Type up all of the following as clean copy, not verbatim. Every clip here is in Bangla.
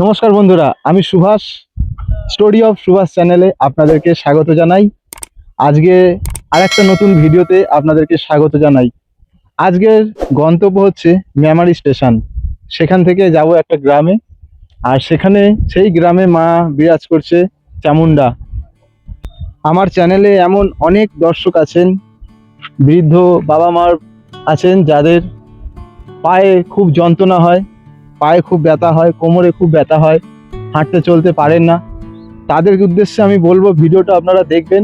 নমস্কার বন্ধুরা, আমি সুভাষ। স্টোরি অফ সুভাষ চ্যানেলে আপনাদেরকে স্বাগত জানাই। আজকে আরেকটা নতুন ভিডিওতে আপনাদেরকে স্বাগত জানাই। আজকের গন্তব্য হচ্ছে মেমারি স্টেশন। সেখান থেকে যাব একটা গ্রামে, আর সেখানে সেই গ্রামে মা বিরাজ করছে চামুন্ডা। আমার চ্যানেলে এমন অনেক দর্শক আছেন, বৃদ্ধ বাবা মার আছেন, যাদের পায়ে খুব যন্ত্রণা হয়, পায়ে খুব ব্যথা হয়, কোমরে খুব ব্যথা হয়, হাঁটতে চলতে পারেন না। তাদের উদ্দেশ্যে আমি বলবো ভিডিওটা আপনারা দেখবেন,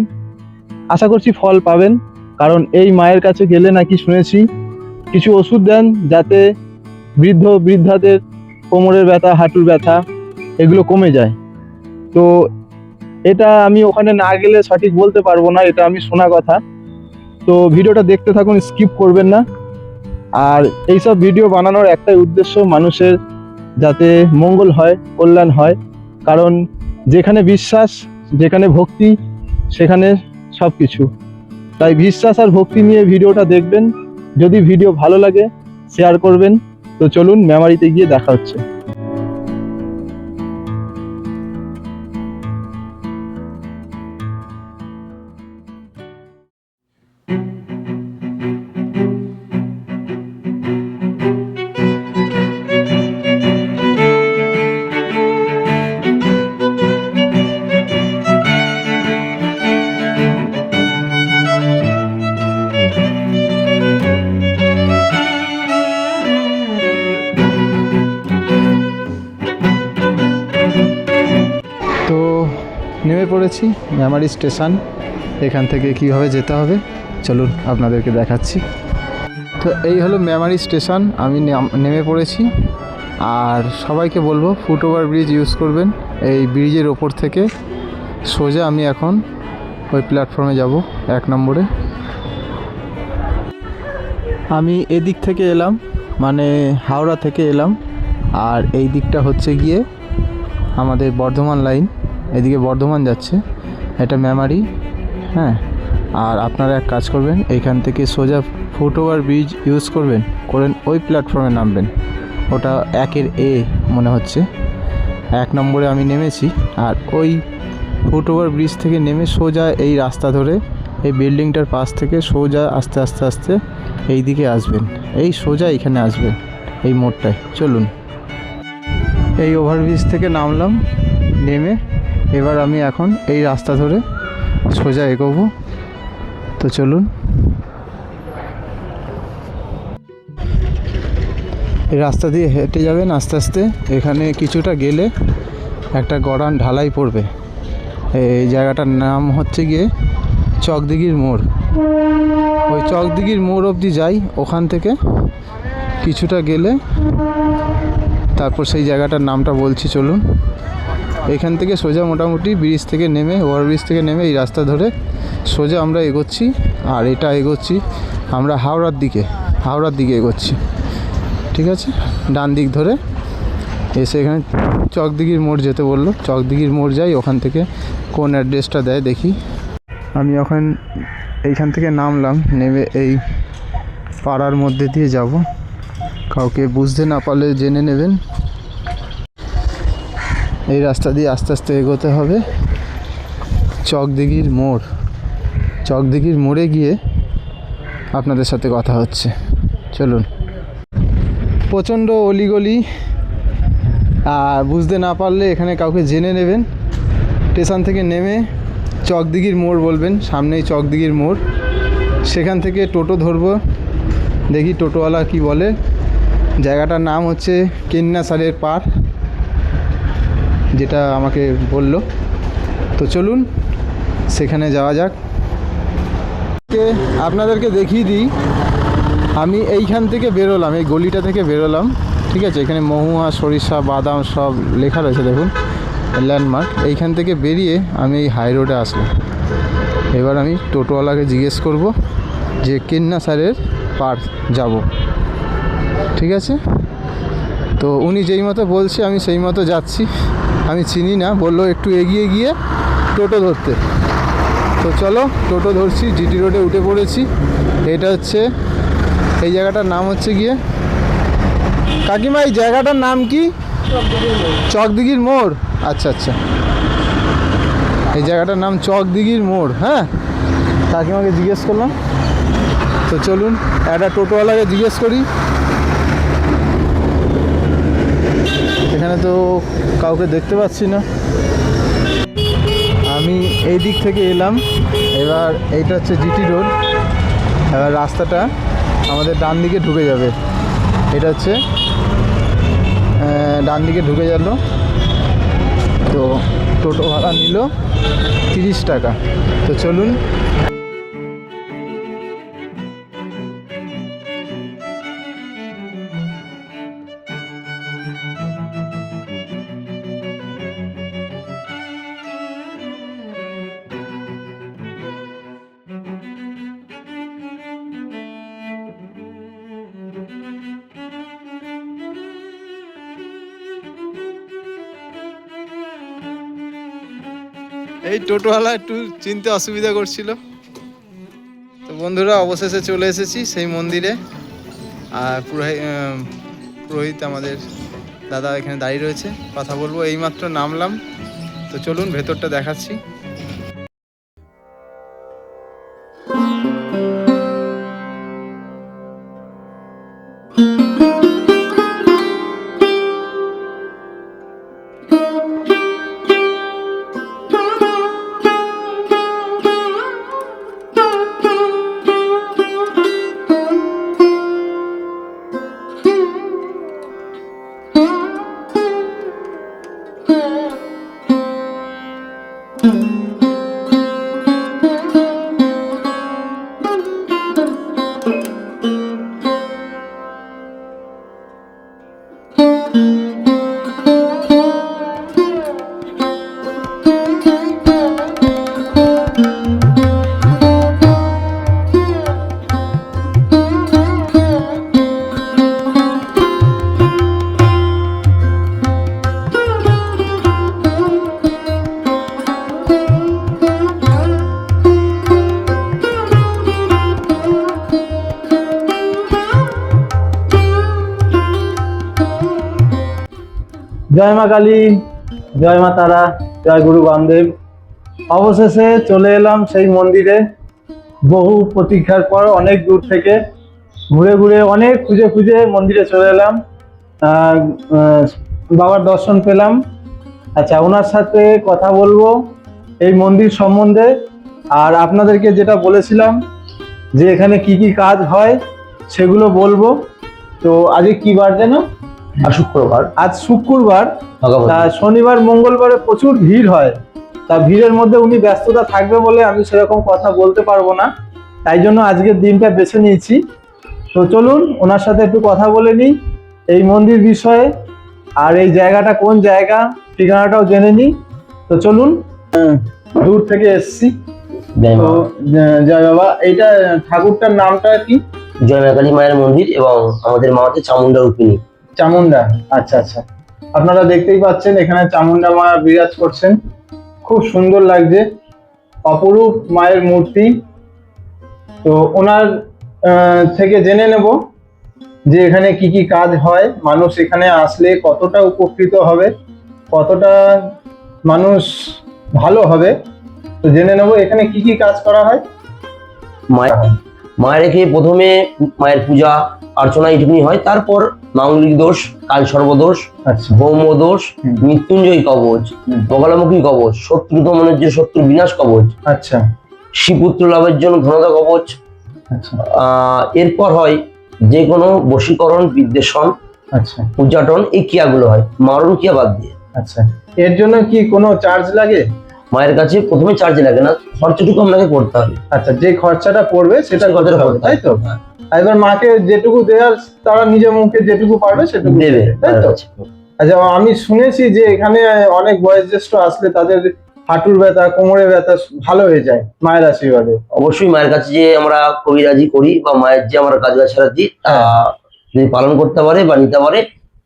আশা করছি ফল পাবেন। কারণ এই মায়ের কাছে গেলে নাকি শুনেছি কিছু ওষুধ দেন যাতে বৃদ্ধাদের কোমরের ব্যথা, হাঁটুর ব্যথা এগুলো কমে যায়। তো এটা আমি ওখানে না গেলে সঠিক বলতে পারবো না, এটা আমি শোনা কথা। তো ভিডিওটা দেখতে থাকুন, স্কিপ করবেন না। আর এইসব ভিডিও বানানোর একটাই উদ্দেশ্য, মানুষের যাতে মঙ্গল হয়, কল্যাণ হয়। কারণ যেখানে বিশ্বাস, যেখানে ভক্তি, সেখানে সব কিছু। তাই বিশ্বাস আর ভক্তি নিয়ে ভিডিওটা দেখবেন। যদি ভিডিও ভালো লাগে শেয়ার করবেন। তো চলুন মেমারিতে গিয়ে দেখা হচ্ছে। তো নেমে পড়েছি মেমারি স্টেশন। এখান থেকে কীভাবে যেতে হবে চলুন আপনাদেরকে দেখাচ্ছি। তো এই হলো মেমারি স্টেশন, আমি নেমে পড়েছি। আর সবাইকে বলবো ফুটওভার ব্রিজ ইউজ করবেন। এই ব্রিজের ওপর থেকে সোজা আমি এখন ওই প্ল্যাটফর্মে যাব 1 নম্বরে। আমি এদিক থেকে এলাম, মানে হাওড়া থেকে এলাম। আর এই দিকটা হচ্ছে গিয়ে আমাদের বর্ধমান লাইন, এদিকে বর্ধমান যাচ্ছে, এটা মেমারি। হ্যাঁ, আর আপনারা এক কাজ করবেন, এইখান থেকে সোজা ফুটওভার ব্রিজ ইউজ করবেন, করেন ওই প্ল্যাটফর্মে নামবেন। ওটা 1-এর এ মনে হচ্ছে, 1 নম্বরে আমি নেমেছি। আর ওই ফুটওভার ব্রিজ থেকে নেমে সোজা এই রাস্তা ধরে এই বিল্ডিংটার পাশ থেকে সোজা আস্তে আস্তে আস্তে এই দিকে আসবেন, এই সোজা এখানে আসবেন এই মোড়টায়। চলুন, এই ওভারব্রিজ থেকে নামলাম, নেমে এবার আমি এখন এই রাস্তা ধরে সোজা এগোবো। তো চলুন, এই রাস্তা দিয়ে হেঁটে যাবেন আস্তে আস্তে। এখানে কিছুটা গেলে একটা গড়ান ঢালাই পড়বে। এই জায়গাটার নাম হচ্ছে গিয়ে চকদিঘির মোড়। ওই চকদিঘির মোড় অবধি যাই, ওখান থেকে কিছুটা গেলে তারপর সেই জায়গাটার নামটা বলছি। চলুন, এখান থেকে সোজা মোটামুটি ব্রিজ থেকে নেমে, ওভারব্রিজ থেকে নেমে এই রাস্তা ধরে সোজা আমরা এগোচ্ছি। আর এটা এগোচ্ছি আমরা হাওড়ার দিকে এগোচ্ছি। ঠিক আছে, ডান দিক ধরে এসে এখানে চকদিঘির মোড় যেতে বললো, চকদিঘির মোড় যাই। ওখান থেকে কোন অ্যাড্রেসটা দেয় দেখি। আমি এখন এইখান থেকে নামলাম, নেমে এই পাড়ার মধ্যে দিয়ে যাব। কাউকে বুঝতে না পারলে জেনে নেবেন। এই রাস্তা দিয়ে আস্তে আস্তে এগোতে হবে চকদিঘির মোড়। চকদিঘির মোড়ে গিয়ে আপনাদের সাথে কথা হচ্ছে। চলুন, প্রচণ্ড অলিগলি, আর বুঝতে না পারলে এখানে কাউকে জেনে নেবেন। স্টেশন থেকে নেমে চকদিঘির মোড় বলবেন, সামনেই চকদিঘির মোড়। সেখান থেকে টোটো ধরবো, দেখি টোটোওয়ালা কি বলে। জায়গাটার নাম হচ্ছে কেন্নাসারের পাড়, যেটা আমাকে বলল। তো চলুন সেখানে যাওয়া যাক। আপনাদেরকে দেখিয়ে দিই, আমি এইখান থেকে বেরোলাম, এই গলিটা থেকে বেরোলাম। ঠিক আছে, এখানে মহুয়া, সরিষা, বাদাম সব লেখা রয়েছে, দেখুন ল্যান্ডমার্ক। এইখান থেকে বেরিয়ে আমি এই হাই রোডে আসলাম। এবার আমি টোটোওয়ালাকে জিজ্ঞেস করব যে কেন্নাসারের পাড় যাব। ঠিক আছে, তো উনি যেই মতো বলছে আমি সেই মতো যাচ্ছি। আমি চিনি না, বললো একটু এগিয়ে গিয়ে টোটো ধরতে। তো চলো টোটো ধরছি, জিটি রোডে উঠে পড়েছি। এটা হচ্ছে, এই জায়গাটার নাম হচ্ছে গিয়ে, কাকিমা এই জায়গাটার নাম কি? চকদিঘির মোড়। আচ্ছা আচ্ছা, এই জায়গাটার নাম চকদিঘির মোড়। হ্যাঁ, কাকিমাকে জিজ্ঞেস করলাম। তো চলুন একটা টোটোওয়ালাকে জিজ্ঞেস করি। এখানে তো কাউকে দেখতে পাচ্ছি না। আমি এই দিক থেকে এলাম, এবার এইটা হচ্ছে জিটি রোড। এবার রাস্তাটা আমাদের ডান দিকে ঢুকে যাবে। এটা হচ্ছে ডান দিকে ঢুকে গেল। তো টোটো ভাড়া নিল 30 টাকা। তো চলুন। এই টোটোওয়ালা একটু চিনতে অসুবিধা করছিল। তো বন্ধুরা, অবশেষে চলে এসেছি সেই মন্দিরে। আর পুরোহিত আমাদের দাদা এখানে দাঁড়িয়ে রয়েছে, কথা বলবো। এইমাত্র নামলাম। তো চলুন ভেতরটা দেখাচ্ছি। জয় মা কালী, জয় মা তারা, জয় গুরু বামদেব। অবশেষে চলে এলাম সেই মন্দিরে। বহু প্রতীক্ষার পর অনেক দূর থেকে ঘুরে ঘুরে অনেক খুঁজে খুঁজে মন্দিরে চলে এলাম। বাবার দর্শন পেলাম। আচ্ছা, ওনার সাথে কথা বলবো এই মন্দির সম্বন্ধে। আর আপনাদেরকে যেটা বলেছিলাম যে এখানে কি কি কাজ হয় সেগুলো বলবো। তো আজকে কি বার যেন? শুক্রবার। আজ শুক্রবার। তা শনিবার মঙ্গলবারে প্রচুর ভিড় হয়। তা ভিড়ের মধ্যে উনি ব্যস্ততা থাকবে বলে আমি সেরকম কথা বলতে পারবো না, তাই জন্য আজকের দিনটা বেছে নিয়েছি। তো চলুন ওনার সাথে একটু কথা বলে নিই এই মন্দির বিষয়ে, আর এই জায়গাটা কোন জায়গা, ঠিকানাটাও জেনে নিই। তো চলুন। দূর থেকে এসছি। তো জয় বাবা, এইটা ঠাকুরটার নামটা কি? জয় মা কালী মায়ের মন্দির, এবং আমাদের মা হচ্ছে চামুন্ডা রূপিণী। চামুন্ডা, আচ্ছা আচ্ছা। আপনারা দেখতেই পাচ্ছেন এখানে চামুন্ডা মা বিরাজ করছেন। খুব সুন্দর লাগছে, অপরূপ মায়ের মূর্তি। তো ওনার থেকে জেনে নেব যে এখানে কি কি কাজ হয়, মানুষ এখানে আসলে কতটা উপকৃত হবে, কতটা মানুষ ভালো হবে। তো জেনে নেব এখানে কি কি কাজ করা হয়। মায়ের এখানে প্রথমে মায়ের পূজা অর্চনা এইটুকুনি হয়, তারপর মাঙ্গলিক দোষ, কাল সর্বদোষ, ভৌম দোষ, মৃত্যুঞ্জয় কবচ, বগলামুখী কবচ, শত্রু দমনের জন্য শত্রু বিনাশ কবচ, আচ্ছা, শ্রীপুত্র লাভের জন্য ধনদা কবচ। এরপর হয় যে কোনো বশীকরণ, বিদ্বেষণ, আচ্ছা, উচ্চাটন, এই ক্রিয়াগুলো হয় মারণ ক্রিয়া বাদ দিয়ে। আচ্ছা, এর জন্য কি কোনো চার্জ লাগে? মায়ের কাছে প্রথমে চার্জ লাগে না, খরচাটুকু আপনাকে করতে হবে। আচ্ছা, যে খরচাটা পড়বে সেটা করতে হবে, তাই তো? এবার মাকে যেটুকু দেওয়ার, তারা নিজের মুখে যেটুকু পারবে সেটুকু দেবে, তাই তো? আচ্ছা, আমি শুনেছি যে এখানে অনেক বয়োজ্যেষ্ঠ আসলে তাদের হাঁটুর ব্যথা, কোমরে ব্যথা ভালো হয়ে যায় মায়ের আশীর্বাদে। অবশ্যই মায়ের কাছে যে আমরা কবিরাজি করি বা মায়ের যে আমরা কাজ ছাড়া দিই, যদি পালন করতে পারে বা নিতে পারে,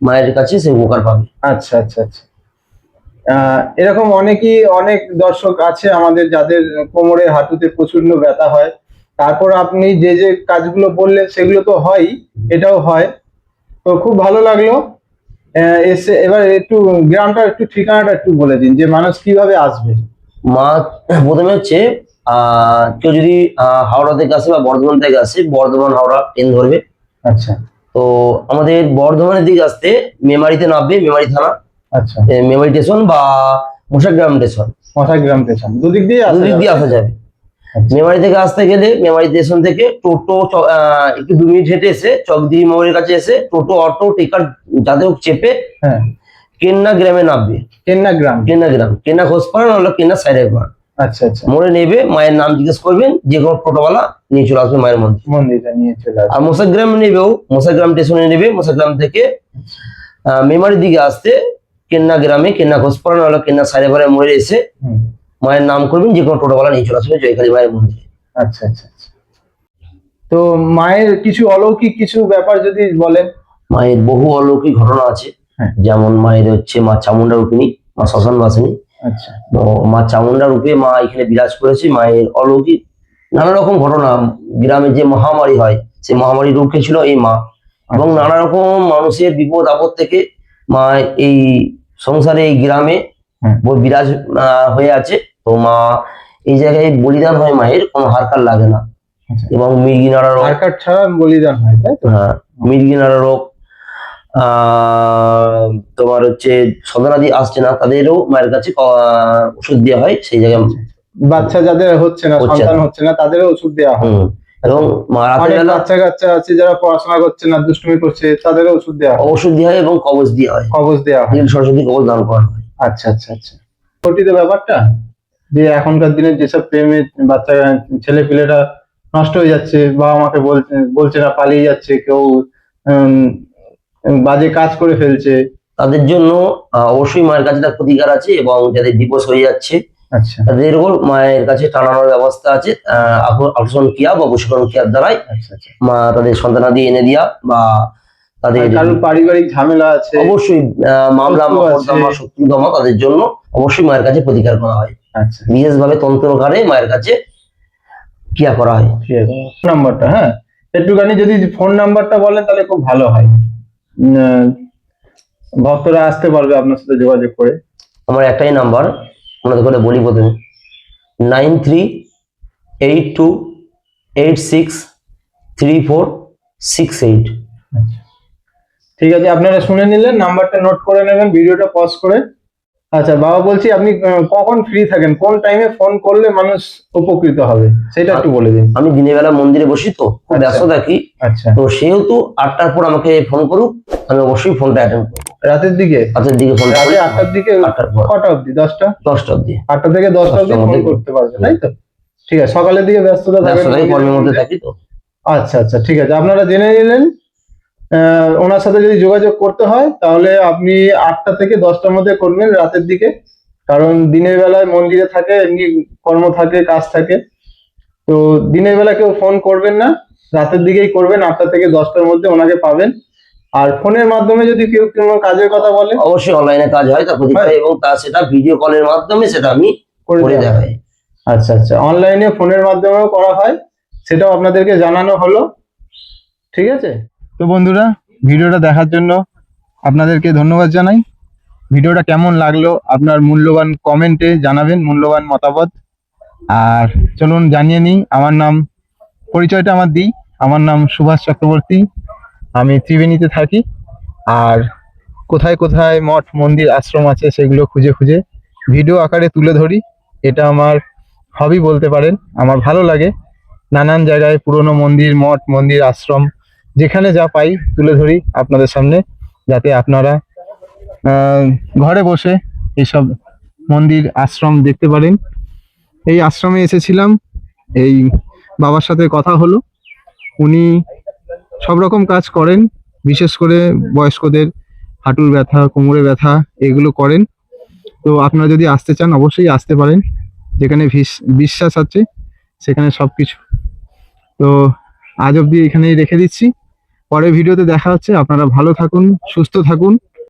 মায়ের কাছে সে উপকার পাবে। আচ্ছা আচ্ছা আচ্ছা। এরকম অনেক দর্শক আছে আমাদের যাদের কোমরে হাঁটুতে প্রচন্ড ব্যথা হয়। তারপর আপনি যে যে কাজগুলো বললেন সেগুলো তো হয়ই, এটাও হয়। তো খুব ভালো লাগলো এসে এবার একটু গ্রামটা একটু ঠিকানাটা একটু বলে দিন যে মানুষ কিভাবে আসবে। মা প্রথমে হচ্ছে কেউ যদি হাওড়া থেকে আসে বা বর্ধমান থেকে আসে, বর্ধমান হাওড়া ট্রেন ধরবে। আচ্ছা তো আমাদের বর্ধমানের দিকে আসতে মেমারিতে নামবে, মেমারি থানা, আচ্ছা, মেমারি স্টেশন বা মোশাগ্রাম স্টেশন, মশাগ্রাম স্টেশন দুদিক দিয়ে দুদিক দিয়ে আসা যাবে। আচ্ছা, মেমারি থেকে আসতে গেলে মেমারি স্টেশন থেকে টোটো একটু 2 মিনিট হেঁটে এসে চকদিঘি মোড়ের কাছে এসে টোটো, অটো, টিকার যাতে হোক চেপে হ্যাঁ কেন্না গ্রামে নামবে। কেন্না গ্রাম, কেন্না ঘোষপাড়া নাহলে কেন্না সাইডের পাড়া আচ্ছা আচ্ছা, মোড়ে নেবে, মায়ের নাম জিজ্ঞেস করবেন, যে কোনো টোটোওয়ালা নিয়ে চলে আসবে মায়ের মন্দির। মন্দিরটা নিয়ে চলে আসবে। আর মোশাগ্রাম নেবেও, মোশাগ্রাম স্টেশনে নেবে, মোশাগ্রাম থেকে মেমারির দিকে আসতে কেন্না গ্রামে, কেন্না ঘোষপাড়া নাহলে কেন্না সাইডের পাড়ায় মোড়ে এসে হুম, মায়ের নাম করবেন, যে কোনো টোটোওয়ালা নিয়ে চলে আসবে জয়কালী মায়ের মন্দিরে। আচ্ছা আচ্ছা আচ্ছা। তো মায়ের কিছু অলৌকিক কিছু ব্যাপার যদি বলেন। মায়ের বহু অলৌকিক ঘটনা আছে। হ্যাঁ। যেমন মায়ের হচ্ছে মা চামুন্ডা রূপিণী, মা শ্মশান বাসিনী। আচ্ছা তো মা চামুন্ডা রূপে মা এখানে বিরাজ করেছে। মায়ের অলৌকিক নানা রকম ঘটনা, গ্রামে যে মহামারী হয় সেই মহামারী রুখে ছিল এই মা, এবং আচ্ছা। নানা রকম মানুষের বিপদ আপদ থেকে মা এই সংসারে, এই গ্রামে হুম। বিরাজ হয়ে আছে। তো মা এই জায়গায় বলিদান হয়, মায়ের কোনো হারকার লাগে না। আচ্ছা। এবং মির্গি নাড়া রোগ, হারকাট ছাড়া বলিদান হয় তাই তো? হ্যাঁ মির্গি নাড়া রোগ, তোমার হচ্ছে সন্তানাদি আসছে না তাদেরও মায়ের কাছে ওষুধ দেওয়া হয় সেই জায়গায়। বাচ্চা যাদের হচ্ছে না, হচ্ছে সন্তান না। হচ্ছে না, তাদেরও ওষুধ দেওয়া হয়। এবং রাতের অনেক বেলা বাচ্চা কাচ্চা আছে যারা পড়াশোনা করছে না, দুষ্টুমি করছে, তাদেরও ওষুধ দেওয়া হয়, ওষুধ দেওয়া হয় এবং কবচ দেওয়া হয়, কবজ দেওয়া হয়। নীল সরস্বতী কবচ দান করা হয়। আচ্ছা আচ্ছা আচ্ছা। ঘটিত ব্যাপারটা যে এখনকার দিনে যেসব প্রেমে বাচ্চা ছেলে পিলেরা নষ্ট হয়ে যাচ্ছে, বাবা মাকে বলছে না, পালিয়ে যাচ্ছে, কেউ উম, বাজে কাজ করে ফেলছে। তাদের জন্য অবশ্যই মায়ের কাছে তার প্রতিকার আছে, এবং যাদের ডিভোর্স হয়ে যাচ্ছে আচ্ছা তাদেরও মায়ের কাছে টানানোর ব্যবস্থা আছে। আকর্ষণ ক্রিয়া বা বশীকরণ ক্রিয়ার দ্বারাই আচ্ছা আচ্ছা। মা তাদের সন্তানাদি এনে দেওয়া, বা তাদের আর কারোর পারিবারিক ঝামেলা আছে, অবশ্যই মামলা শত্রু আছে। মকদ্দমা শত্রুদমা, তাদের জন্য অবশ্যই মায়ের কাছে প্রতিকার করা হয়। আচ্ছা বিশেষভাবে তন্ত্রকারে মায়ের কাছে ক্রিয়া করা হয়। ঠিক আছে। ফোন নাম্বারটা, হ্যাঁ একটুখানি যদি ফোন নাম্বারটা বলেন তাহলে খুব ভালো হয়, ভক্তরা আসতে পারবে আপনার সাথে যোগাযোগ করে। আমার একটাই নাম্বার, ওনাদের করে বলি প্রথমে, 9382863468। ঠিক আছে, আপনারা শুনে নিলেন, নাম্বারটা নোট করে নেবেন, ভিডিওটা পজ করে। আচ্ছা বাবা, বলছি আপনি কখন ফ্রি থাকেন, কোন টাইমে ফোন করলে মানুষ উপকৃত হবে সেটা একটু বলে দিন। আমি দিনের বেলা মন্দিরে বসি, তো খুব ব্যস্ত থাকি। আচ্ছা, তো সেহেতু 8টার পর আমাকে ফোন করুক, আমি অবশ্যই ফোনটা অ্যাটেন্ড করবো। রাতের দিকে? রাতের দিকে ফোন, রাতে 8টার দিকে? 8টার পর কটা অবধি? 10টা? 10টা অবধি, 8টা থেকে 10টা অবধি 10টার ফোন মধ্যে করতে পারবে, তাই তো? ঠিক আছে, সকালের দিকে ব্যস্ততা ব্যস্ত থাকি, থাকবে, কর্মের মধ্যে থাকি তো। আচ্ছা আচ্ছা ঠিক আছে, আপনারা জেনে নিলেন। ওনার সাথে যদি যোগাযোগ করতে হয় তাহলে আপনি 8টা থেকে 10টার মধ্যে করবেন রাতের দিকে, কারণ দিনের বেলায় মন্দিরে থাকে, এমনি কর্ম থাকে, কাজ থাকে। তো দিনের বেলা কেউ ফোন করবেন না, রাতের দিকেই করবেন, 8টা থেকে 10টার মধ্যে ওনাকে পাবেন। আর ফোনের মাধ্যমে যদি কেউ কোনো কাজের কথা বলে, অবশ্যই অনলাইনে কাজ হয়, তা প্রতিকার, এবং তা সেটা ভিডিও কলের মাধ্যমে সেটা আমি করে দেওয়া হয়। আচ্ছা আচ্ছা, অনলাইনে ফোনের মাধ্যমেও করা হয়, সেটাও আপনাদেরকে জানানো হলো। ঠিক আছে, তো বন্ধুরা ভিডিওটা দেখার জন্য আপনাদেরকে ধন্যবাদ জানাই। ভিডিওটা কেমন লাগলো আপনার মূল্যবান কমেন্টে জানাবেন, মূল্যবান মতামত। আর চলুন জানিয়ে নিই, আমার নাম, পরিচয়টা আমার দিই। আমার নাম সুভাষ চক্রবর্তী, আমি ত্রিবেণীতে থাকি। আর কোথায় কোথায় মঠ মন্দির আশ্রম আছে সেগুলো খুঁজে খুঁজে ভিডিও আকারে তুলে ধরি। এটা আমার হবি বলতে পারেন, আমার ভালো লাগে। নানান জায়গায় পুরনো মন্দির, মঠ মন্দির, আশ্রম, যেখানে যা পাই তুলে ধরি আপনাদের সামনে, যাতে আপনারা ঘরে বসে এইসব মন্দির আশ্রম দেখতে পারেন। এই আশ্রমে এসেছিলাম, এই বাবার সাথে কথা হলো, উনি সব রকম কাজ করেন, বিশেষ করে বয়স্কদের হাঁটুর ব্যথা, কোমরে ব্যথা এগুলো করেন। তো আপনারা যদি আসতে চান অবশ্যই আসতে পারেন, যেখানে বিশ্বাস আছে সেখানে সবকিছু। তো আজ অবধি এখানেই রেখে দিচ্ছি, পরের ভিডিওতে দেখা হচ্ছে। আপনারা ভালো থাকুন, সুস্থ থাকুন।